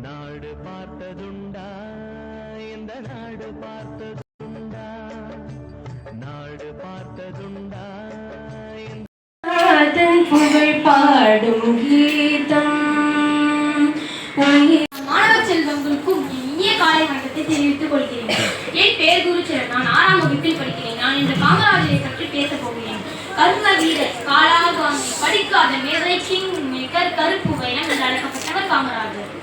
நாடு பார்த்ததுண்டா, இந்த நாடு பார்த்ததுண்டா, நாடு பார்த்ததுண்டா. புகழ் பாடும் கீதம். மாணவ செல்வங்களுக்கும் இனிய காலை வணக்கத்தை தெரிவித்துக் கொள்கிறேன். என் பெயர் குருச்சரன். நான் 6ஆம் வகுப்பில் படிக்கிறேன். நான் இன்று காமராஜரை பற்றி பேசப் போகிறேன். கர்ம வீரர், காலாகாமி, படிக்காத மேதை, கிங் மேக்கர், கருப்பு வைரம் என்று அழைக்கப்பட்டவர் காமராஜர்.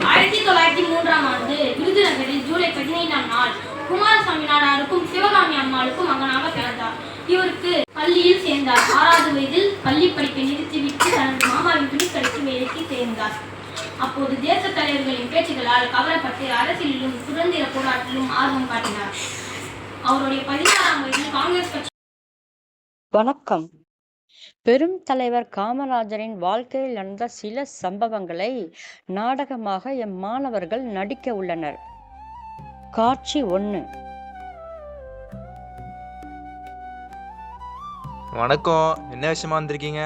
1903ஆம் ஆண்டு விருதுநகரில் ஜூலை 15ஆம் நாள் குமாரசாமி நாடாருக்கும் சிவகாமி அம்மாளுக்கும் மகனாக பிறந்தார். இவருக்கு பள்ளியில் சேர்ந்தார். 6வது வயதில் பள்ளி படிப்பை நிறுத்திவிட்டு தனது மாமாவின் துணிக்கடைக்கு வேலைக்கு சேர்ந்தார். அப்போது தேச தலைவர்களின் பேச்சுகளால் கவரப்பட்டு அரசியலிலும் சுதந்திர போராட்டத்திலும் ஆர்வம் காட்டினார். அவருடைய 16ஆம் வயதில் காங்கிரஸ் கட்சி. வணக்கம். பெரும் தலைவர் காமராஜரின் வாழ்க்கையில் நடந்த சில சம்பவங்களை நாடகமாக எம் மாணவர்கள் நடிக்க உள்ளனர். காட்சி 1. வணக்கம். என்ன விஷயமா வந்திருக்கீங்க?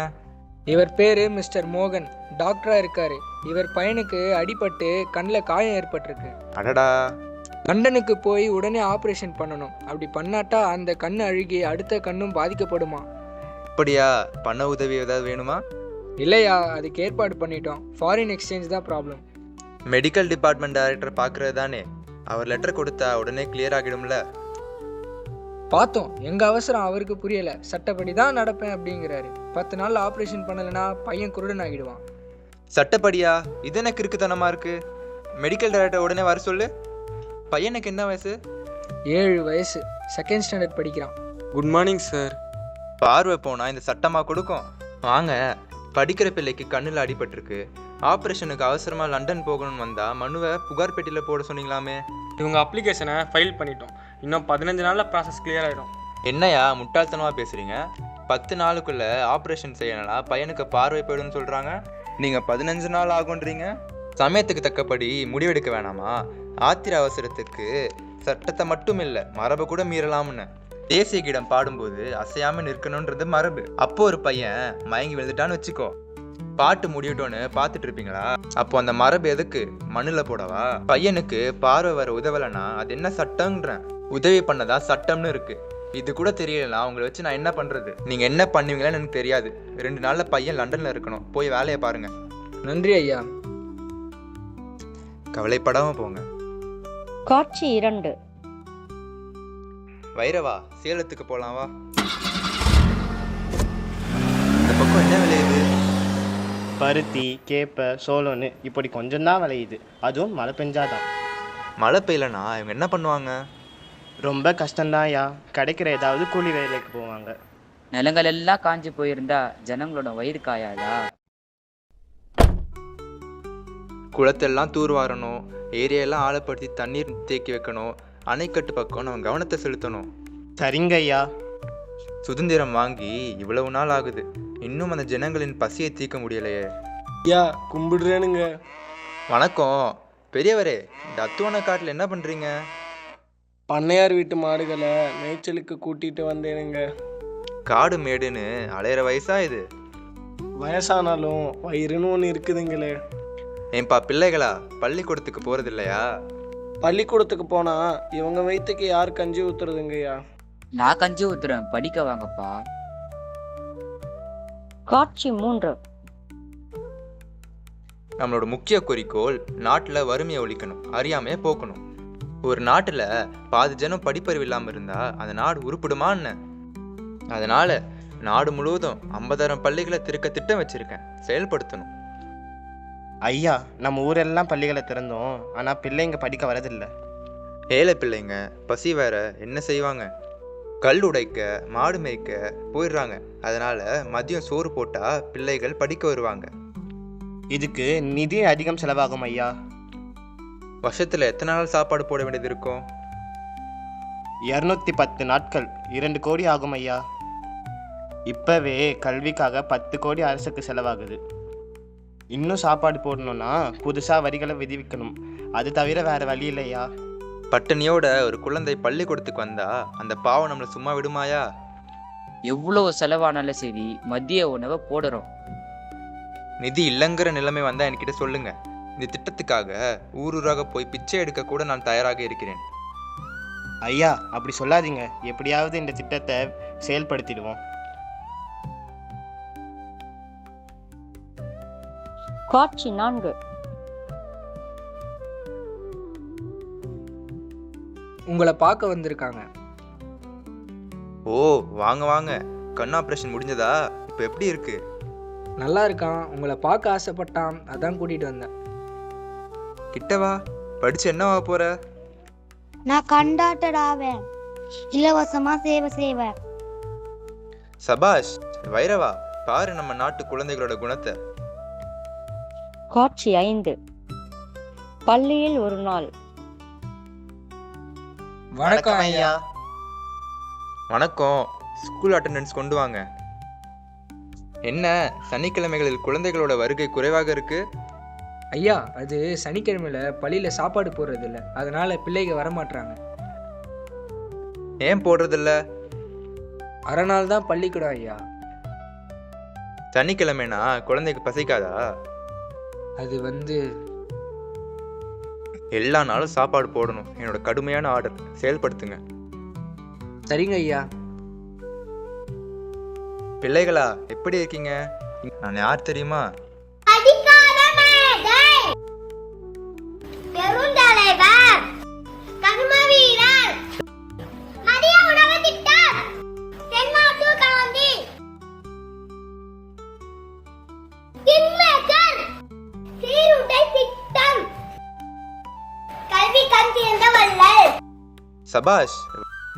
இவர் பேரு மிஸ்டர் மோகன், டாக்டரா இருக்காரு. இவர் பையனுக்கு அடிபட்டு கண்ணில் காயம் ஏற்பட்டிருக்கு. அடடா. லண்டனுக்கு போய் உடனே ஆப்ரேஷன் பண்ணணும். அப்படி பண்ணாட்டா அந்த கண்ணு அழுகி அடுத்த கண்ணும் பாதிக்கப்படுமா? அப்படியா? பண உதவி ஏதாவது வேணுமா? இல்லையா, அதுக்கு ஏற்பாடு பண்ணிட்டோம். ஃபாரின் எக்ஸ்சேஞ்ச் தான் ப்ராப்ளம். மெடிக்கல் டிபார்ட்மெண்ட் டைரக்டர் பார்க்கறது தானே, அவர் லெட்டர் கொடுத்தா உடனே கிளியர் ஆகிடும்ல. பார்த்தோம், எங்க அவசரம் அவருக்கு புரியல. சட்டப்படி தான் நடப்பேன் அப்படிங்கிறாரு. 10 நாள் ஆப்ரேஷன் பண்ணலைன்னா பையன் குருடன் ஆகிடுவான். சட்டப்படியா? இது எனக்கு இருக்குத்தனமா இருக்கு. மெடிக்கல் டைரக்டர் உடனே வர சொல்லு. பையனுக்கு என்ன வயசு? 7 வயசு, செகண்ட் ஸ்டாண்டர்ட் படிக்கிறான். Good morning sir. பார்வை போனா இந்த சட்டமா கொடுக்கும்? வாங்க. படிக்கிற பிள்ளைக்கு கண்ணில் அடிபட்டிருக்கு, ஆப்ரேஷனுக்கு அவசரமா லண்டன் போகணும்னு வந்தா மனுவை புகார் பெட்டியில் போட சொன்னீங்களாமே. இவங்க அப்ளிகேஷனை ஃபைல் பண்ணிட்டோம். இன்னும் 15 நாளில் ப்ராசஸ் கிளியர் ஆகிடும். என்னையா முட்டாள்தனமாக பேசுகிறீங்க? 10 நாளுக்குள்ளே ஆப்ரேஷன் செய்யணும்னா பையனுக்கு பார்வை போயிடும்னு சொல்கிறாங்க. நீங்கள் 15 நாள் ஆகுன்றீங்க. சமயத்துக்கு தக்கப்படி முடிவெடுக்க வேணாமா? ஆத்திர அவசரத்துக்கு சட்டத்தை மட்டும் இல்லை, மரபை கூட மீறலாம்னு. தேசிய கீதம் பாடும்போது அசையாமல் நிற்கணுன்றது மரபு. அப்போ ஒரு பையன் மயங்கி விழுந்துட்டான்னு வச்சுக்கோ, பாட்டு முடியட்டோன்னு பார்த்துட்டு இருப்பீங்களா? அப்போ அந்த மரபு எதுக்கு? மண்ணில் போடவா? பையனுக்கு பார்வை வர உதவலைன்னா அது என்ன சட்டம்ன்றேன். உதவி பண்ணதா சட்டம்னு இருக்கு. இது கூட தெரியலனா அவங்களை வச்சு நான் என்ன பண்றது? நீங்க என்ன பண்ணுவீங்களான்னு எனக்கு தெரியாது. 2 நாள்ல பையன் லண்டன்ல இருக்கணும். போய் வேலையை பாருங்க. நன்றி ஐயா. கவலைப்படாம போங்க. காட்சி 2. வைரவா, சேலத்துக்கு போலாம் வா. இந்த பக்கம் என்ன விளையுது? பருத்தி, கேப்பை, சோளம்னு இப்படி கொஞ்சம் தான் விளையுது. அதுவும் மழை பெஞ்சாதான். மழை பெய்யலனா இவங்க என்ன பண்ணுவாங்க? ரொம்ப கஷ்டம்தான்யா. கிடைக்கிற ஏதாவது கூலி வேலைக்கு போவாங்க. நிலங்கள் எல்லாம் காஞ்சி போயிருந்தா ஜனங்களோட வயிறு காயாதா? குளத்தெல்லாம் தூர்வாரணும், ஏரியாலாம் ஆழப்படுத்தி தண்ணீர் தேக்கி வைக்கணும், அணைக்கட்டு பக்கம் நம்ம கவனத்தை செலுத்தணும். சரிங்க ஐயா. சுதந்திரம் வாங்கி இவ்வளவு நாள் ஆகுது, இன்னும் அந்த ஜனங்களின் பசியை தீர்க்க முடியலையே. ஐயா கும்பிடுறேனுங்க. வணக்கம் பெரியவரே. இந்த அத்துவன காட்டில் என்ன பண்றீங்க? பண்ணையார் வீட்டு மாடுகளை மேய்ச்சலுக்கு கூட்டிட்டு வந்தேனுங்க. காடு மேடுன்னு அலையிற வயசா இது? வயசானாலும் வயிறுன்னு ஒன்று இருக்குதுங்களே. ஏன்பா பிள்ளைகளா பள்ளிக்கூடத்துக்கு போறது இல்லையா? பள்ளிக்கூடத்துக்கு போனா இவங்க வயிற்றுக்கு யார் கஞ்சி ஊத்துறதுங்கய்யா? நான் கஞ்சி ஊத்துறேன், படிக்க வாங்கப்பா. காட்சி 3. நம்மளோட முக்கிய குறிக்கோள் நாட்டில் வறுமையை ஒழிக்கணும், அறியாமையை போக்கணும். ஒரு நாட்டில் பாதி ஜனம் படிப்பறிவு இல்லாமல் இருந்தால் அந்த நாடு உருப்பிடுமான்னு. அதனால நாடு முழுவதும் 50,000 பள்ளிகளை திறக்க திட்டம் வச்சிருக்கேன், செயல்படுத்தணும். ஐயா, நம்ம ஊரெல்லாம் பள்ளிகளை திறந்தோம், ஆனால் பிள்ளைங்க படிக்க வரதில்லை. ஏழை பிள்ளைங்க பசி வேற என்ன செய்வாங்க? கல் உடைக்க, மாடு மேய்க்க போயிடுறாங்க. அதனால மதியம் சோறு போட்டா பிள்ளைகள் படிக்க வருவாங்க. இதுக்கு நிதி அதிகம் செலவாகும் ஐயா. வருஷத்துல எத்தனை நாள் சாப்பாடு போட வேண்டியது இருக்கும்? 210 நாட்கள், 2 கோடி ஆகும் ஐயா. இப்பவே கல்விக்காக 10 கோடி அரசுக்கு செலவாகுது. இன்னும் சாப்பாடு போடணும்னா புதுசா வரிகளை விதிவிக்கணும். அது தவிர வேற வழி இல்லையா. பட்டினியோட ஒரு குழந்தை பள்ளிக்கூடத்துக்கு வந்தா அந்த பாவம் நம்மளை சும்மா விடுமாயா? எவ்வளவு செலவானாலும் சரி மதிய உணவை போடுறோம். நிதி இல்லைங்கிற நிலைமை வந்தா என்கிட்ட சொல்லுங்க. இந்த திட்டத்துக்காக ஊரூராக போய் பிச்சை எடுக்க கூட நான் தயாராக இருக்கிறேன். ஐயா அப்படி சொல்லாதீங்க, எப்படியாவது இந்த திட்டத்தை செயல்படுத்திடுவோம். காட்சி 4. உங்களை பார்க்க வந்திருக்காங்க. ஓ வாங்க வாங்க. கண் ஆப்ரேஷன் முடிஞ்சதா? இப்போ எப்படி இருக்கு? நல்லா இருக்கான். உங்களை பார்க்க ஆசைப்பட்டான், அதான் கூட்டிகிட்டு வந்தேன். கிட்டவா. படிச்சு என்னவா போற? நான் கண்டாக்டர் ஆவேன், இலவசமா சேவை செய்வேன். சபாஷ் வைரவா, பாரு நம்ம நாட்டு குழந்தைகளோட குணத்தை. காட்சி 5. பள்ளியில் ஒரு நாள். வணக்கம் ஐயா. வணக்கம். ஸ்கூல் அட்டெண்டன்ஸ் கொண்டு வாங்க. என்ன சனிக்கிழமைகளில் குழந்தைகளோட வருகை குறைவாக இருக்கு? ஐயா அது சனிக்கிழமையில பள்ளியில் சாப்பாடு போடுறது இல்லை, அதனால பிள்ளைங்க வரமாட்டாங்க. ஏன் போடுறதில்ல? அரை நாள் தான் பள்ளிக்கூடம் ஐயா. சனிக்கிழமைனா குழந்தைக்கு பசிக்காதா? அது எல்லா நாளும் சாப்பாடு போடணும். என்னோட கடுமையான ஆர்டர், செயல்படுத்துங்க. சரிங்க ஐயா. பிள்ளைகளா எப்படி இருக்கீங்க? நான் யார் தெரியுமா? பெருந்தலைவர், கர்மவீரர், மதிய உணவு திட்டம், தென்மாட்டு காந்தி, கிங்மேக்கர், சீருடை திட்டம், கல்வி கண் திறந்த வள்ளல். சபாஷ்.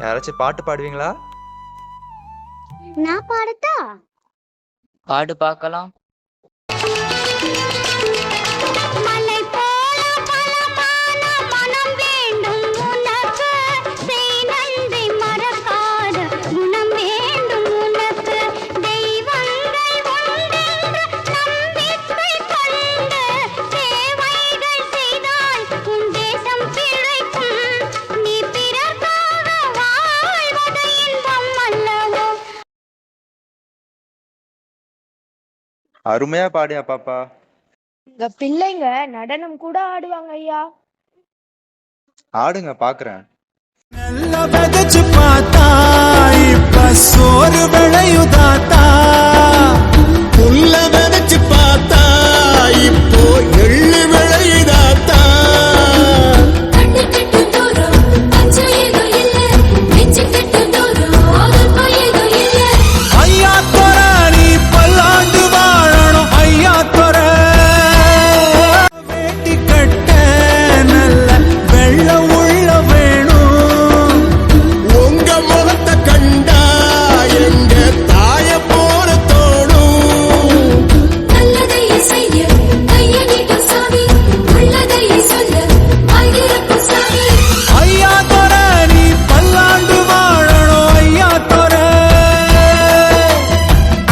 யாராச்சும் பாட்டு பாடுவீங்களா? நான் பாடட்டா? பாடு பார்க்கலாம். மலை போல பலமான மனம் வேண்டும் உனக்கு, செய் நன்றி மறக்காத குணம் வேண்டும் உனக்கு. தெய்வங்கள் உண்டென்று நம்பிக்கை கொண்டு சேவைகள் செய்தால் உன் தேசம் பிழைக்கும். நீ பிறர்க்காக வாழ்வது இன்பம் அல்லவோ. அருமையா பாடியா பாப்பா. இந்த பிள்ளைங்க நடனம் கூட ஆடுவாங்க ஐயா. ஆடுங்க பாக்குறேன். நல்லா விதைச்சு பார்த்தா இப்ப சோறு விளையுதாத்தா. புல்ல விதைச்சு பார்த்தா இப்போ எள்ளு விளையுதாத்தா. ஐயா தொர நீ பல்லாண்டு வாழணும். ஐயா தொர வேட்டி கட்ட நல்ல வெள்ளம் உள்ள வேணும். உங்க முகத்தை கண்டா எங்க தாய போல தோணும். ஐயா தொர நீ பல்லாண்டு வாழணும். ஐயா தொர,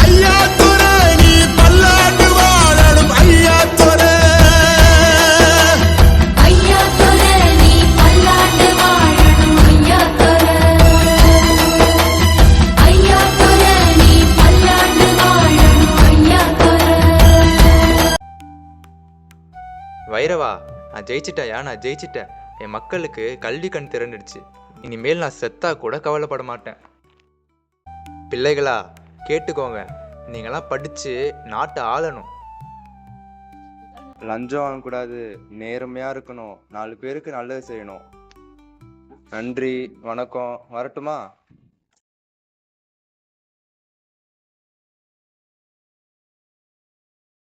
ஐயா தொர நீ பல்லாண்டு வாழணும். ஐயா தொர, வைரவா நான் ஜெயிச்சிட்டயா? நான் ஜெயிச்சிட்டேன். என் மக்களுக்கு கல்வி கண் திறந்துடுச்சு. இனிமேல் நான் செத்தா கூட கவலைப்பட மாட்டேன். பிள்ளைகளா கேட்டுக்கோங்க, நீங்களாம் படிச்சு நாட்டை ஆளணும். லஞ்சம் வாங்கக்கூடாது, நேர்மையா இருக்கணும், 4 பேருக்கு நல்லது செய்யணும். நன்றி, வணக்கம். வரட்டுமா?